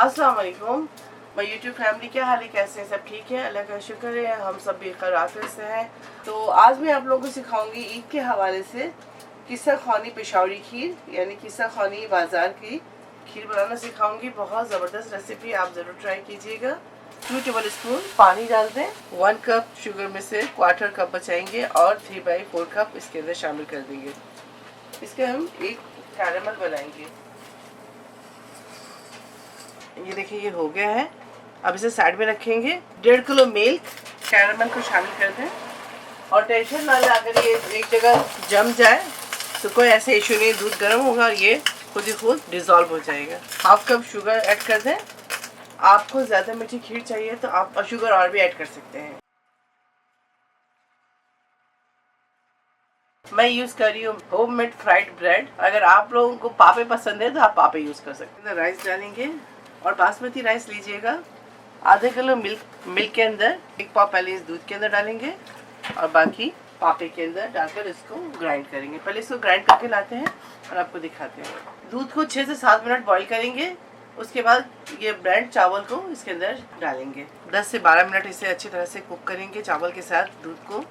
अस्सलाम वालेकुम। मैं यूट्यूब फैमिली, क्या हाल है, कैसे हैं सब? ठीक है, अल्लाह का शुक्र है, हम सब बेखैर आफियत से हैं। तो आज मैं आप लोगों को सिखाऊंगी ईद के हवाले से किस्सा ख़ानी पेशावरी खीर, यानी किस्सा ख़ानी बाज़ार की खीर बनाना सिखाऊंगी। बहुत ज़बरदस्त रेसिपी, आप ज़रूर ट्राई कीजिएगा। 2 टेबल स्पून पानी डाल दें। 1 कप शुगर में से 1/4 कप बचाएंगे और 3/4 कप इसके अंदर शामिल कर देंगे। इसके हम एक कैरेमल बनाएंगे। ये देखिए, ये हो गया है। अब इसे साइड में रखेंगे। 1.5 किलो मिल्क कैरेमल को शामिल कर दें और टेंशन ना लें, अगर ये एक जगह जम जाए तो कोई ऐसे इशू नहीं, दूध गर्म होगा और ये खुद ही खुद डिज़ोल्व हो जाएगा। 1/2 कप शुगर ऐड कर दें। आपको ज़्यादा मीठी खीर चाहिए तो आप शुगर और भी ऐड कर सकते हैं। मैं यूज़ कर रही हूँ होममेड फ्राइड ब्रेड। अगर आप लोगों को पापे पसंद है तो आप पापे यूज़ कर सकते हैं। राइस डालेंगे और बासमती राइस लीजिएगा। आधे किलो मिल्क के अंदर 1 पाव पहले इस दूध के अंदर डालेंगे और बाकी पापे के अंदर डालकर इसको ग्राइंड करेंगे। पहले इसको ग्राइंड करके लाते हैं और आपको दिखाते हैं। दूध को 6 से 7 मिनट बॉईल करेंगे। उसके बाद ये ब्रेड चावल को इसके अंदर डालेंगे। 10 से 12 मिनट इसे अच्छी तरह से कुक करेंगे चावल के साथ दूध को।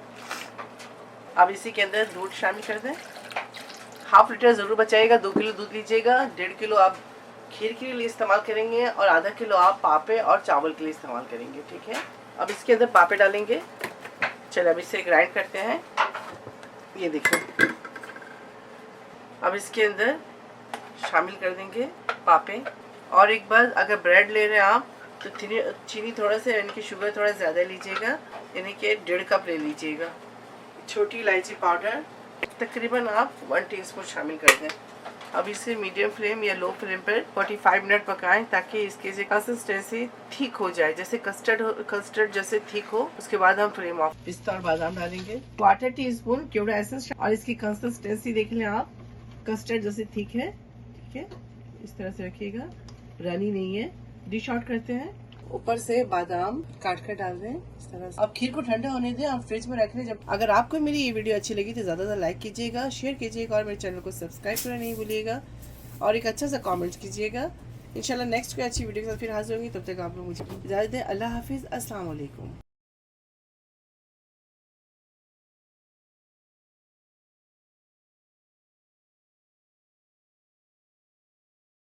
अब इसी के अंदर दूध शामिल कर दें। 1/2 लीटर ज़रूर बचाइएगा। 2 किलो दूध लीजिएगा। 1.5 किलो आप खीर के लिए इस्तेमाल करेंगे और आधा किलो आप पापे और चावल के लिए इस्तेमाल करेंगे। ठीक है, अब इसके अंदर पापे डालेंगे। चलिए अब इसे ग्राइंड करते हैं। ये देखिए, अब इसके अंदर शामिल कर देंगे पापे। और एक बार, अगर ब्रेड ले रहे हैं आप तो चीनी थोड़ा सा, यानी कि शुगर थोड़ा ज़्यादा लीजिएगा, यानी कि 1.5 कप ले लीजिएगा। छोटी इलायची पाउडर तकरीबन आप 1 टीस्पून शामिल कर दें। अब इसे मीडियम फ्लेम या लो फ्लेम पर 45 मिनट पकाएं ताकि इसकी कंसिस्टेंसी ठीक हो जाए, जैसे कस्टर्ड जैसे ठीक हो। उसके बाद हम फ्लेम ऑफ। पिस्ता और बादाम डालेंगे। 1/4 टीस्पून केवड़ा एसेंस और इसकी कंसिस्टेंसी देख लें आप, कस्टर्ड जैसे ठीक है। ठीक है, इस तरह से रखिएगा, रनी नहीं है। डिश आउट करते हैं। ऊपर से बादाम काट कर डाल दें इस तरह से। अब खीर को ठंडा होने दें, आप फ्रिज में रख लें। जब अगर आपको मेरी ये वीडियो अच्छी लगी तो ज़्यादा लाइक कीजिएगा, शेयर कीजिएगा और मेरे चैनल को सब्सक्राइब करना नहीं भूलिएगा और एक अच्छा सा कमेंट कीजिएगा। इंशाल्लाह नेक्स्ट कोई अच्छी वीडियो के साथ फिर हाजिर होंगी। तब तक आप लोग मुझे इजाज़त दें। अल्लाह हाफिज़। अस्सलाम वालेकुम।